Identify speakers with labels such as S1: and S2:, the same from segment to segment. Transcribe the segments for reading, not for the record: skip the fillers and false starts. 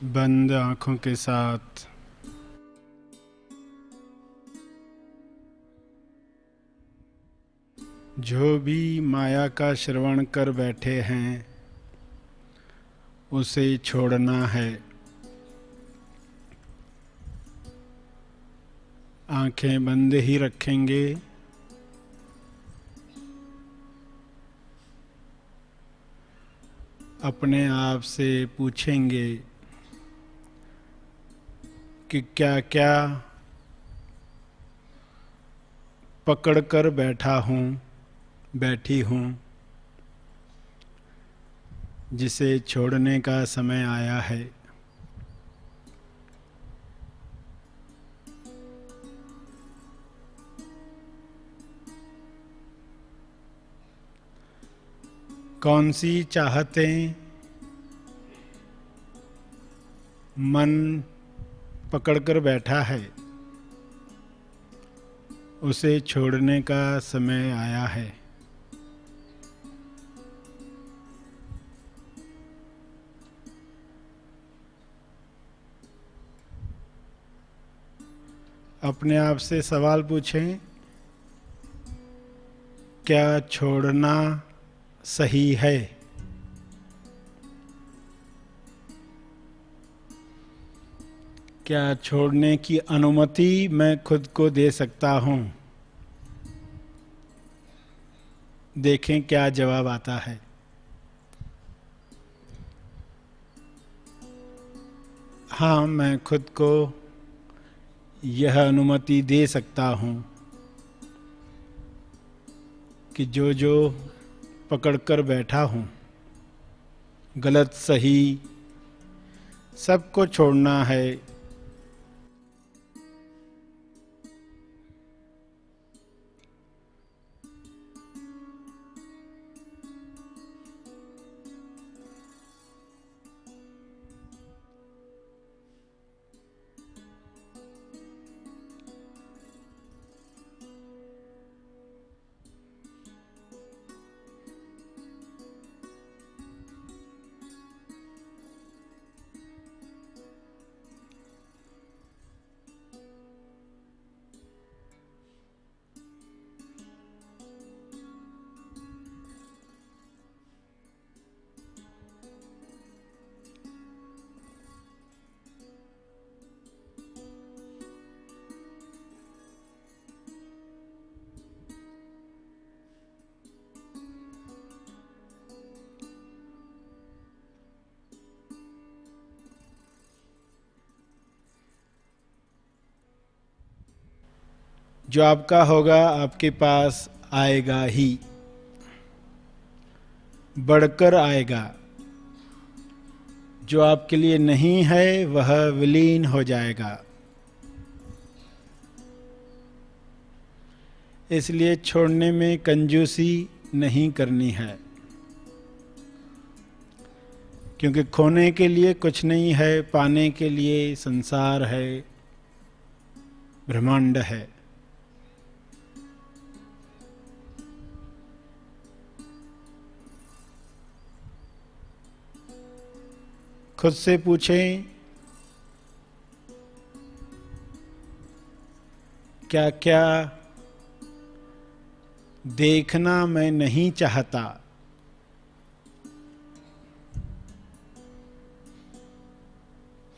S1: बंद आँखों के साथ जो भी माया का श्रवण कर बैठे हैं उसे छोड़ना है। आँखें बंद ही रखेंगे। अपने आप से पूछेंगे कि क्या क्या पकड़ कर बैठी हूँ जिसे छोड़ने का समय आया है। कौन सी चाहतें मन पकड़ कर बैठा है उसे छोड़ने का समय आया है। अपने आप से सवाल पूछें, क्या छोड़ना सही है? क्या छोड़ने की अनुमति मैं खुद को दे सकता हूँ? देखें क्या जवाब आता है। हाँ, मैं खुद को यह अनुमति दे सकता हूँ कि जो जो पकड़कर बैठा हूँ, गलत सही सबको छोड़ना है। जो आपका होगा आपके पास आएगा ही, बढ़कर आएगा। जो आपके लिए नहीं है वह विलीन हो जाएगा। इसलिए छोड़ने में कंजूसी नहीं करनी है, क्योंकि खोने के लिए कुछ नहीं है, पाने के लिए संसार है, ब्रह्मांड है। खुद से पूछें, क्या क्या देखना मैं नहीं चाहता?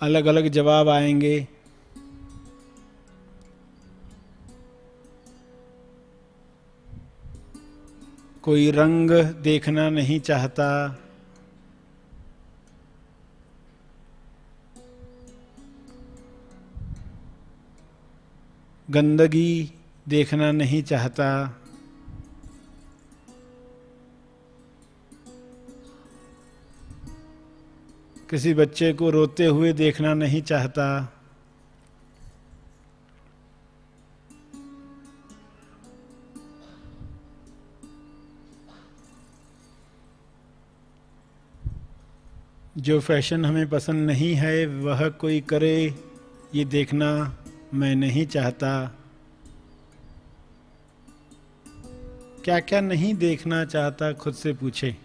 S1: अलग अलग जवाब आएंगे। कोई रंग देखना नहीं चाहता, गंदगी देखना नहीं चाहता, किसी बच्चे को रोते हुए देखना नहीं चाहता, जो फैशन हमें पसंद नहीं है वह कोई करे ये देखना मैं नहीं चाहता। क्या क्या नहीं देखना चाहता, खुद से पूछे।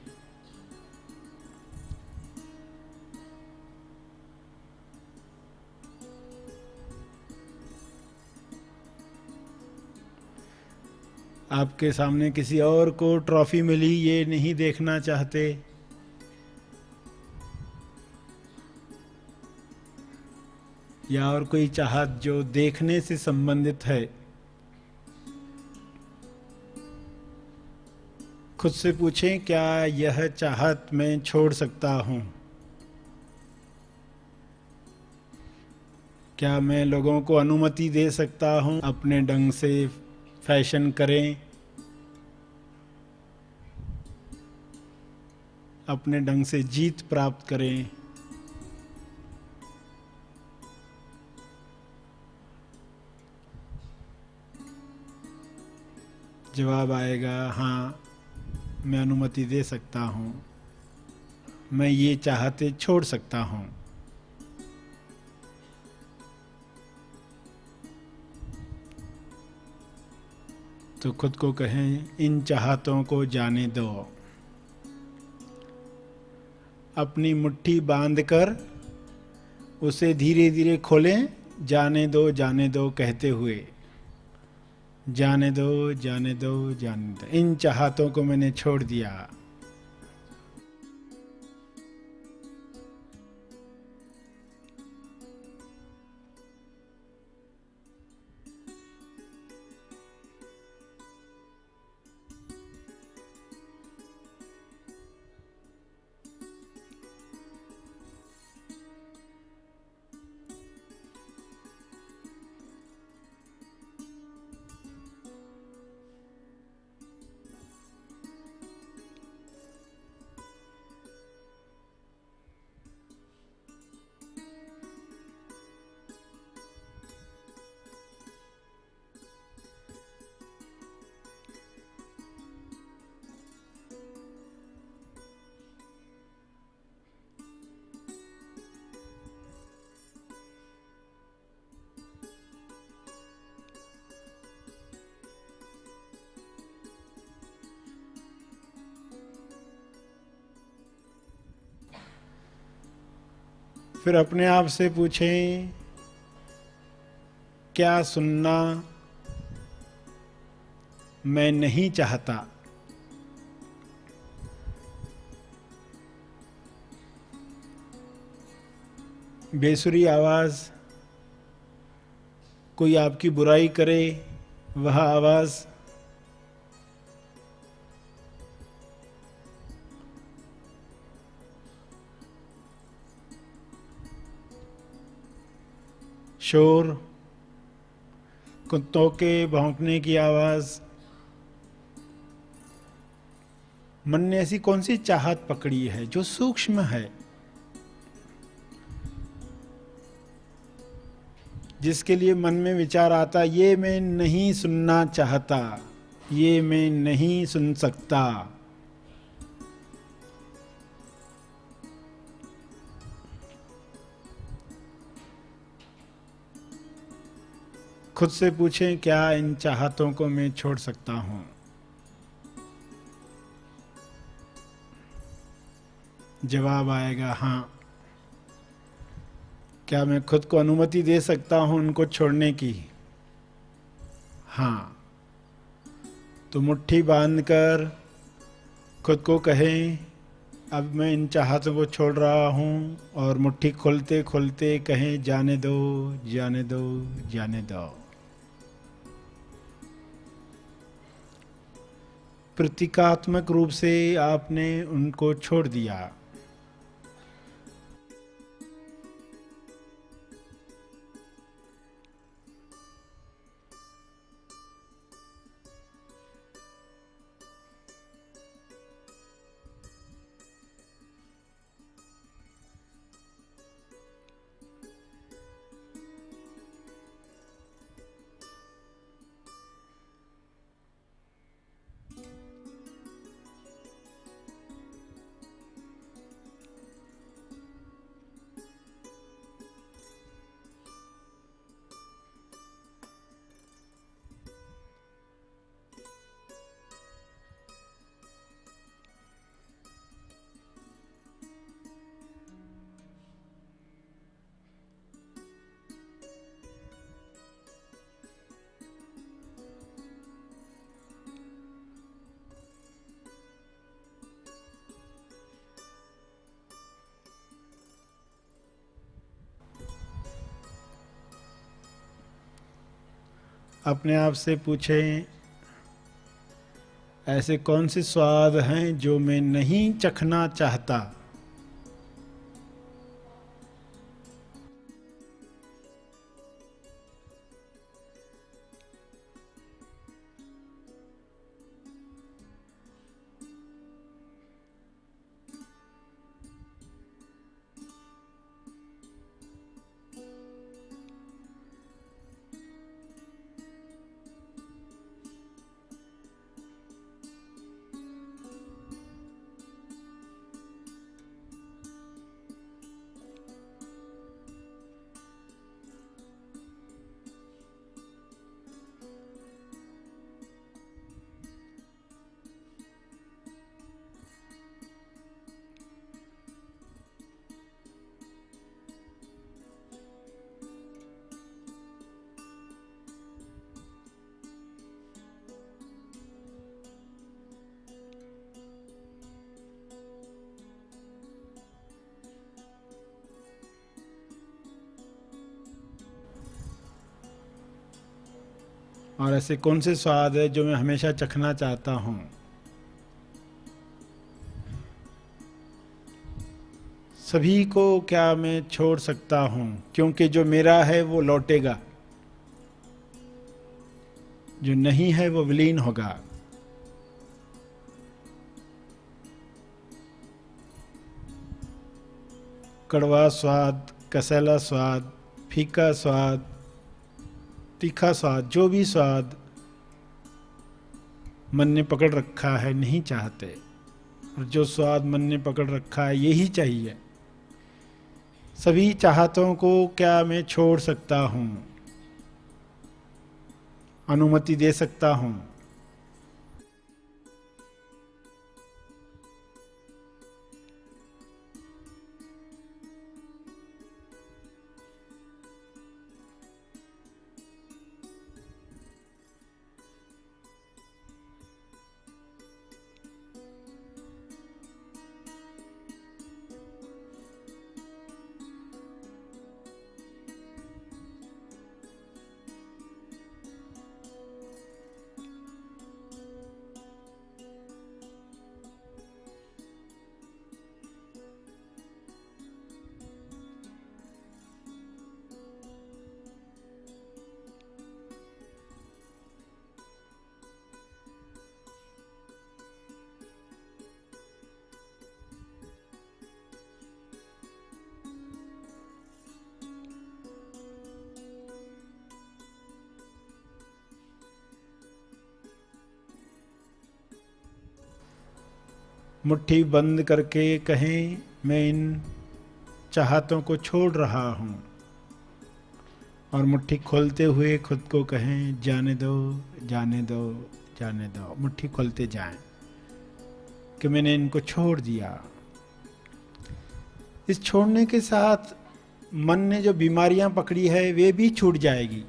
S1: आपके सामने किसी और को ट्रॉफी मिली, ये नहीं देखना चाहते। या और कोई चाहत जो देखने से संबंधित है। खुद से पूछें, क्या यह चाहत मैं छोड़ सकता हूं? क्या मैं लोगों को अनुमति दे सकता हूं अपने ढंग से फैशन करें, अपने ढंग से जीत प्राप्त करें? जवाब आएगा, हाँ, मैं अनुमति दे सकता हूँ, मैं ये चाहते छोड़ सकता हूँ। तो खुद को कहें, इन चाहतों को जाने दो। अपनी मुट्ठी बांधकर उसे धीरे धीरे खोलें, जाने दो कहते हुए। जाने दो, जाने दो, जाने दो, इन चाहतों को मैंने छोड़ दिया। फिर अपने आप से पूछें, क्या सुनना मैं नहीं चाहता? बेसुरी आवाज, कोई आपकी बुराई करे, वह आवाज, शोर, कुत्तों के भौंकने की आवाज। मन ने ऐसी कौन सी चाहत पकड़ी है जो सूक्ष्म है, जिसके लिए मन में विचार आता, ये मैं नहीं सुनना चाहता, ये मैं नहीं सुन सकता? खुद से पूछें, क्या इन चाहतों को मैं छोड़ सकता हूं? जवाब आएगा, हाँ। क्या मैं खुद को अनुमति दे सकता हूं उनको छोड़ने की? हाँ। तो मुट्ठी बांधकर खुद को कहें, अब मैं इन चाहतों को छोड़ रहा हूं, और मुट्ठी खोलते खोलते कहें, जाने दो, जाने दो, जाने दो। प्रतीकात्मक रूप से आपने उनको छोड़ दिया। अपने आप से पूछें, ऐसे कौन से स्वाद हैं जो मैं नहीं चखना चाहता। और ऐसे कौन से स्वाद है जो मैं हमेशा चखना चाहता हूँ। सभी को क्या मैं छोड़ सकता हूँ, क्योंकि जो मेरा है वो लौटेगा, जो नहीं है वो विलीन होगा। कड़वा स्वाद, कसैला स्वाद, फीका स्वाद, तीखा स्वाद, जो भी स्वाद मन ने पकड़ रखा है नहीं चाहते, और जो स्वाद मन ने पकड़ रखा है यही चाहिए। सभी चाहतों को क्या मैं छोड़ सकता हूँ, अनुमति दे सकता हूँ। मुट्ठी बंद करके कहें, मैं इन चाहतों को छोड़ रहा हूँ, और मुट्ठी खोलते हुए खुद को कहें, जाने दो, जाने दो, जाने दो। मुट्ठी खोलते जाएं कि मैंने इनको छोड़ दिया। इस छोड़ने के साथ मन ने जो बीमारियां पकड़ी है वे भी छूट जाएगी।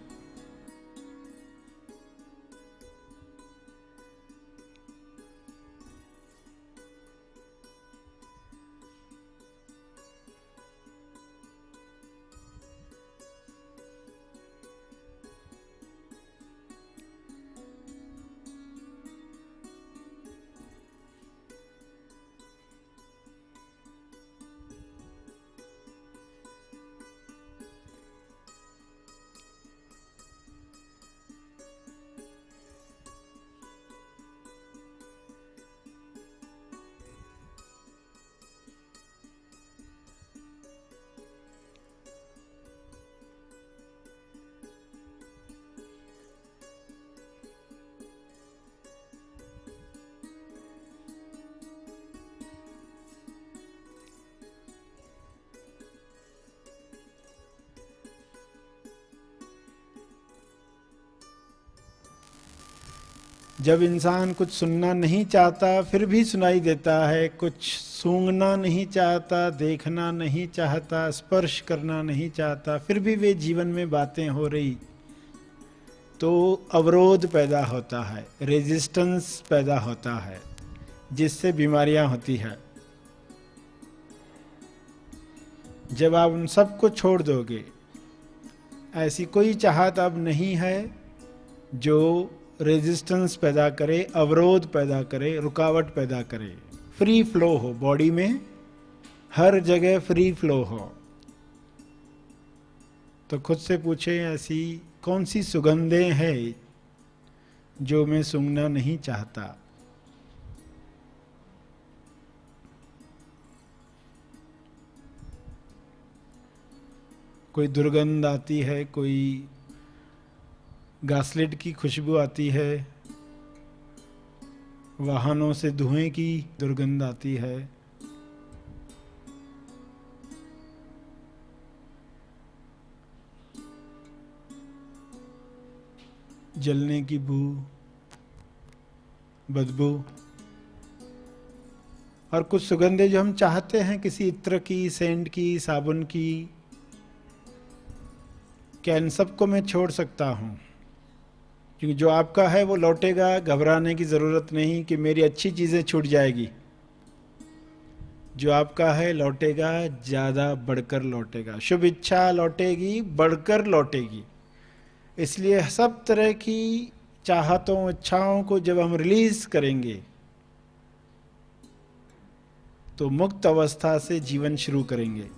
S1: जब इंसान कुछ सुनना नहीं चाहता फिर भी सुनाई देता है, कुछ सूंघना नहीं चाहता, देखना नहीं चाहता, स्पर्श करना नहीं चाहता, फिर भी वे जीवन में बातें हो रही, तो अवरोध पैदा होता है, रेजिस्टेंस पैदा होता है, जिससे बीमारियां होती है। जब आप उन सबको छोड़ दोगे, ऐसी कोई चाहत अब नहीं है जो रेजिस्टेंस पैदा करे, अवरोध पैदा करे, रुकावट पैदा करे। फ्री फ्लो हो बॉडी में, हर जगह फ्री फ्लो हो। तो खुद से पूछे, ऐसी कौन सी सुगंधें हैं जो मैं सूंघना नहीं चाहता? कोई दुर्गंध आती है, कोई घासलेट की खुशबू आती है, वाहनों से धुएं की दुर्गंध आती है, जलने की बदबू, और कुछ सुगंधें जो हम चाहते हैं, किसी इत्र की, सेंट की, साबुन की। क्या इन सबको मैं छोड़ सकता हूँ? क्योंकि जो आपका है वो लौटेगा, घबराने की ज़रूरत नहीं कि मेरी अच्छी चीज़ें छूट जाएगी। जो आपका है लौटेगा, ज़्यादा बढ़कर लौटेगा। शुभ इच्छा लौटेगी, बढ़कर लौटेगी। इसलिए सब तरह की चाहतों, इच्छाओं को जब हम रिलीज करेंगे तो मुक्त अवस्था से जीवन शुरू करेंगे।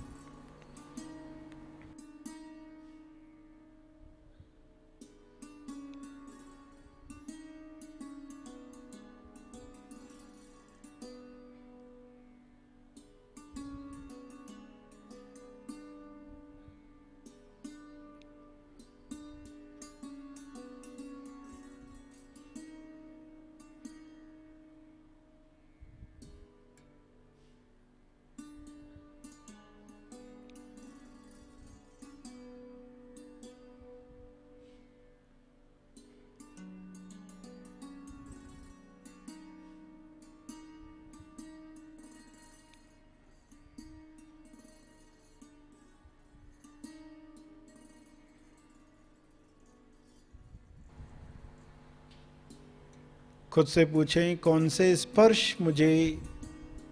S1: खुद से पूछें, कौन से स्पर्श मुझे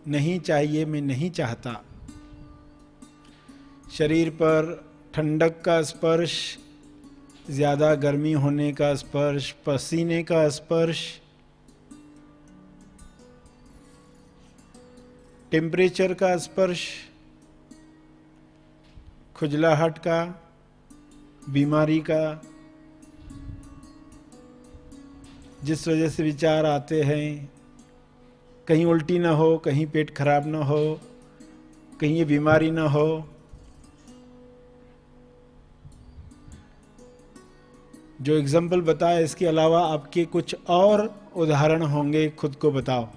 S1: नहीं चाहिए, मैं नहीं चाहता? शरीर पर ठंडक का स्पर्श, ज़्यादा गर्मी होने का स्पर्श, पसीने का स्पर्श, टेम्परेचर का स्पर्श, खुजलाहट का, बीमारी का, जिस वजह से विचार आते हैं, कहीं उल्टी ना हो, कहीं पेट खराब ना हो, कहीं ये बीमारी ना हो। जो एग्जाम्पल बताया, इसके अलावा आपके कुछ और उदाहरण होंगे, खुद को बताओ।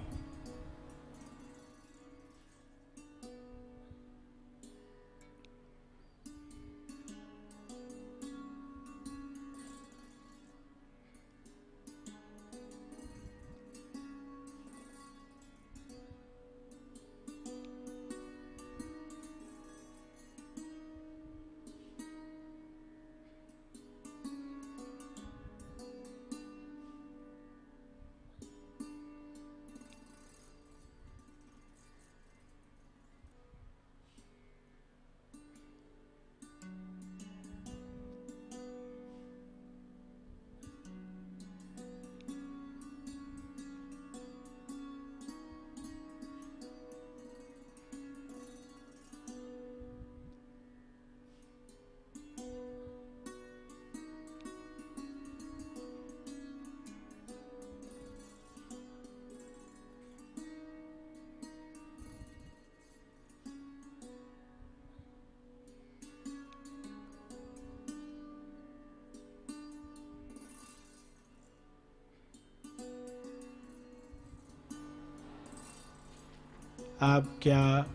S1: आप क्या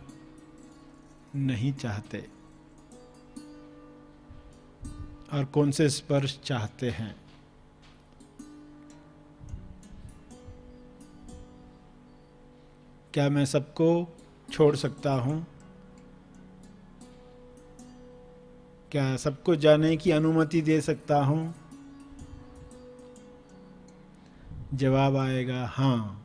S1: नहीं चाहते और कौन से स्पर्श चाहते हैं? क्या मैं सबको छोड़ सकता हूं? क्या सबको जाने की अनुमति दे सकता हूं? जवाब आएगा हाँ।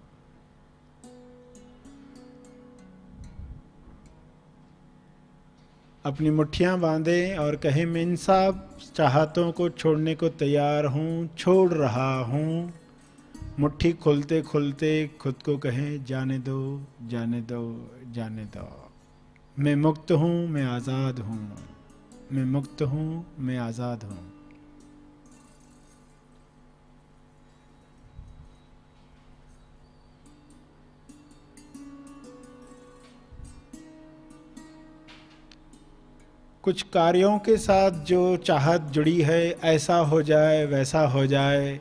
S1: अपनी मुट्ठियां बांधे और कहे मैं इन सब चाहतों को छोड़ने को तैयार हूँ, छोड़ रहा हूँ। मुट्ठी खोलते खोलते खुद को कहें जाने दो, जाने दो, जाने दो। मैं मुक्त हूँ, मैं आज़ाद हूँ, मैं मुक्त हूँ, मैं आज़ाद हूँ। कुछ कार्यों के साथ जो चाहत जुड़ी है, ऐसा हो जाए, वैसा हो जाए,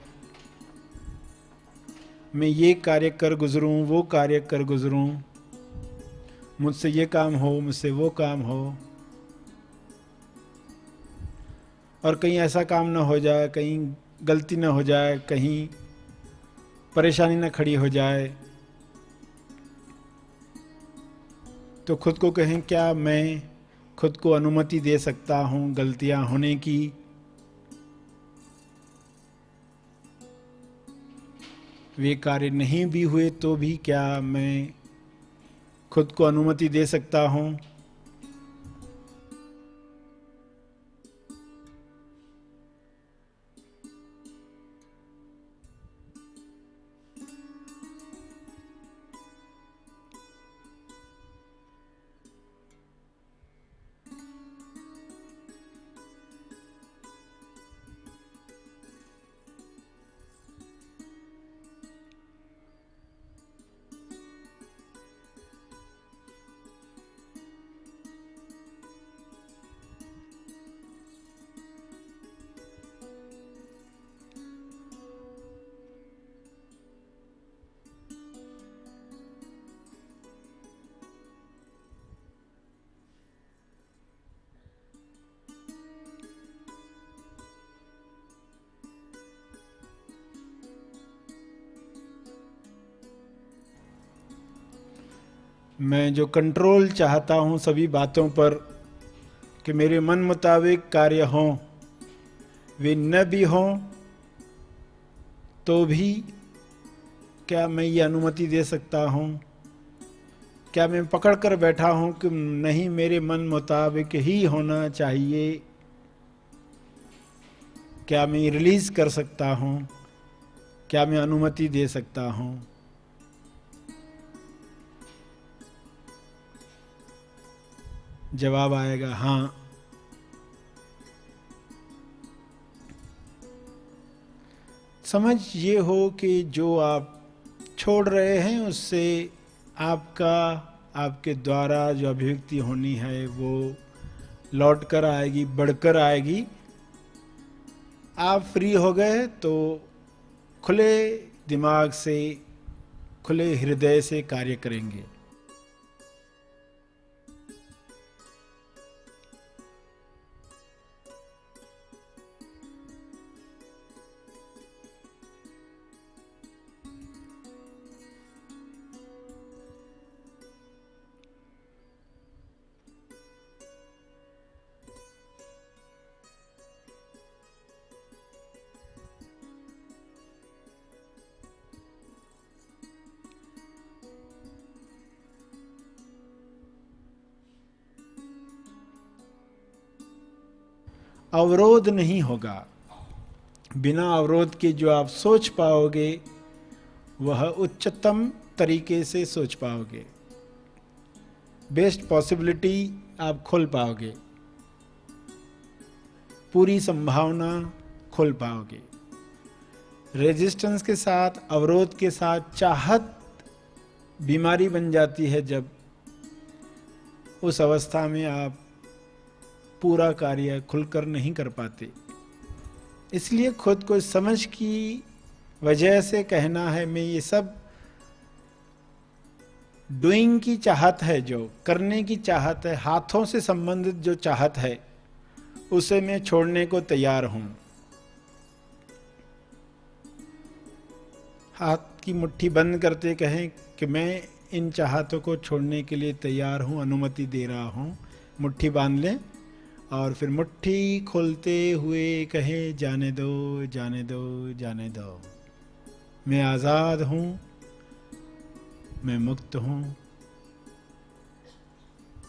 S1: मैं ये कार्य कर गुजरूं, वो कार्य कर गुजरूं, मुझसे ये काम हो, मुझसे वो काम हो, और कहीं ऐसा काम ना हो जाए, कहीं गलती ना हो जाए, कहीं परेशानी ना खड़ी हो जाए, तो खुद को कहें क्या मैं खुद को अनुमति दे सकता हूँ गलतियाँ होने की? वे कार्य नहीं भी हुए तो भी क्या मैं खुद को अनुमति दे सकता हूँ? मैं जो कंट्रोल चाहता हूँ सभी बातों पर कि मेरे मन मुताबिक कार्य हों, वे न भी हों तो भी क्या मैं ये अनुमति दे सकता हूँ? क्या मैं पकड़ कर बैठा हूँ कि नहीं, मेरे मन मुताबिक ही होना चाहिए? क्या मैं रिलीज कर सकता हूँ? क्या मैं अनुमति दे सकता हूँ? जवाब आएगा हाँ। समझ ये हो कि जो आप छोड़ रहे हैं उससे आपका, आपके द्वारा जो अभिव्यक्ति होनी है वो लौट कर आएगी, बढ़कर आएगी। आप फ्री हो गए तो खुले दिमाग से, खुले हृदय से कार्य करेंगे। अवरोध नहीं होगा। बिना अवरोध के जो आप सोच पाओगे वह उच्चतम तरीके से सोच पाओगे, बेस्ट पॉसिबिलिटी आप खोल पाओगे, पूरी संभावना खोल पाओगे। रेजिस्टेंस के साथ, अवरोध के साथ चाहत बीमारी बन जाती है जब उस अवस्था में आप पूरा कार्य खुलकर नहीं कर पाते। इसलिए खुद को समझ की वजह से कहना है मैं ये सब डूइंग की चाहत है, जो करने की चाहत है, हाथों से संबंधित जो चाहत है उसे मैं छोड़ने को तैयार हूं। हाथ की मुट्ठी बंद करते कहें कि मैं इन चाहतों को छोड़ने के लिए तैयार हूं, अनुमति दे रहा हूं। मुट्ठी बांध लें और फिर मुट्ठी खोलते हुए कहें जाने दो, जाने दो, जाने दो। मैं आज़ाद हूं, मैं मुक्त हूं,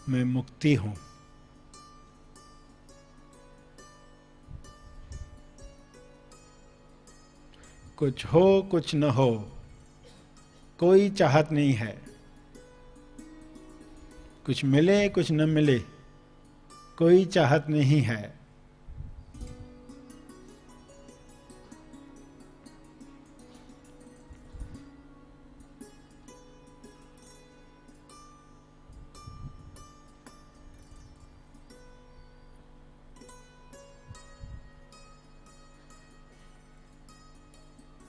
S1: मैं मुक्ति हूं। कुछ हो कुछ न हो, कोई चाहत नहीं है। कुछ मिले कुछ न मिले, कोई चाहत नहीं है।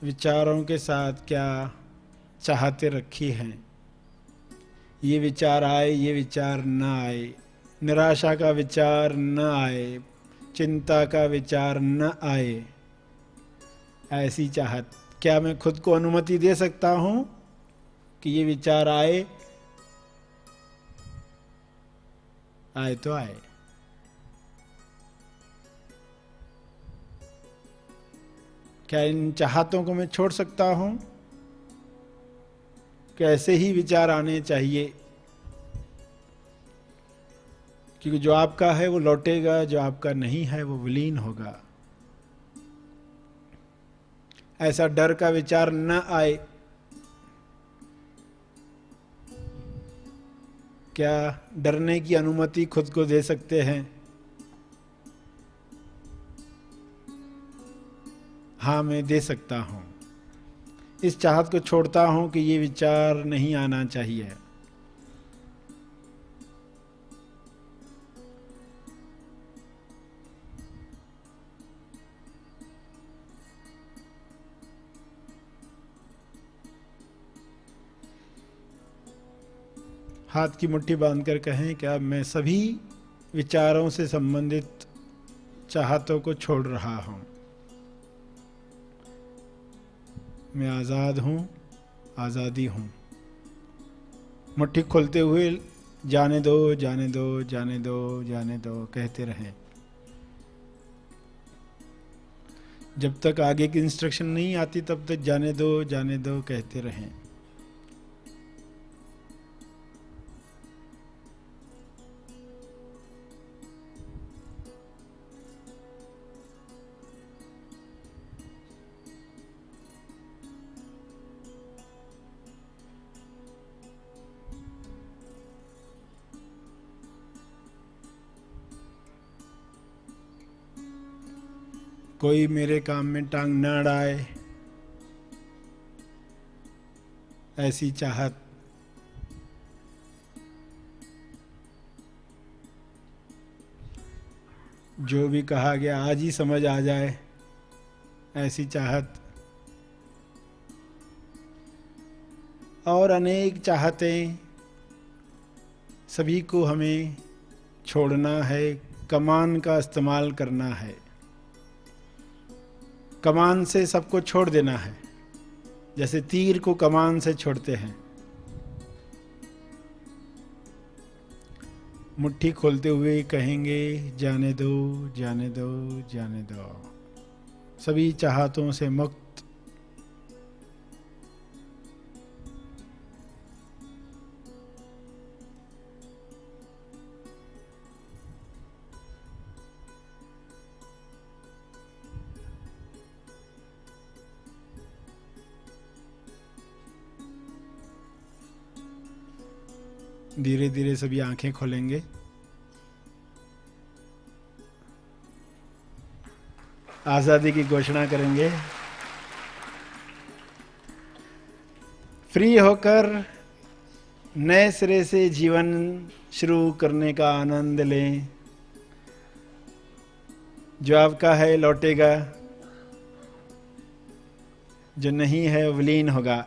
S1: विचारों के साथ क्या चाहते रखी हैं। ये विचार आए, ये विचार न आए, निराशा का विचार न आए, चिंता का विचार न आए, ऐसी चाहत। क्या मैं खुद को अनुमति दे सकता हूं कि ये विचार आए? आए तो आए। क्या इन चाहतों को मैं छोड़ सकता हूं कि ऐसे ही विचार आने चाहिए? क्योंकि जो आपका है वो लौटेगा, जो आपका नहीं है वो विलीन होगा। ऐसा डर का विचार न आए। क्या डरने की अनुमति खुद को दे सकते हैं? हाँ, मैं दे सकता हूं। इस चाहत को छोड़ता हूं कि ये विचार नहीं आना चाहिए। हाथ की मुट्ठी बांधकर कहें, क्या मैं सभी विचारों से संबंधित चाहतों को छोड़ रहा हूं। मैं आज़ाद हूं, आज़ादी हूं। मुट्ठी खोलते हुए जाने दो, जाने दो, जाने दो, जाने दो कहते रहें। जब तक आगे की इंस्ट्रक्शन नहीं आती तब तक जाने दो, जाने दो कहते रहें। कोई मेरे काम में टांग न अड़ाए, ऐसी चाहत। जो भी कहा गया आज ही समझ आ जाए, ऐसी चाहत। और अनेक चाहतें। सभी को हमें छोड़ना है, कमान का इस्तेमाल करना है। कमान से सबको छोड़ देना है, जैसे तीर को कमान से छोड़ते हैं। मुट्ठी खोलते हुए कहेंगे, जाने दो, जाने दो, जाने दो। सभी चाहतों से मुक्त। धीरे धीरे सभी आंखें खोलेंगे। आजादी की घोषणा करेंगे। फ्री होकर नए सिरे से जीवन शुरू करने का आनंद लें। जो आपका है लौटेगा, जो नहीं है विलीन होगा।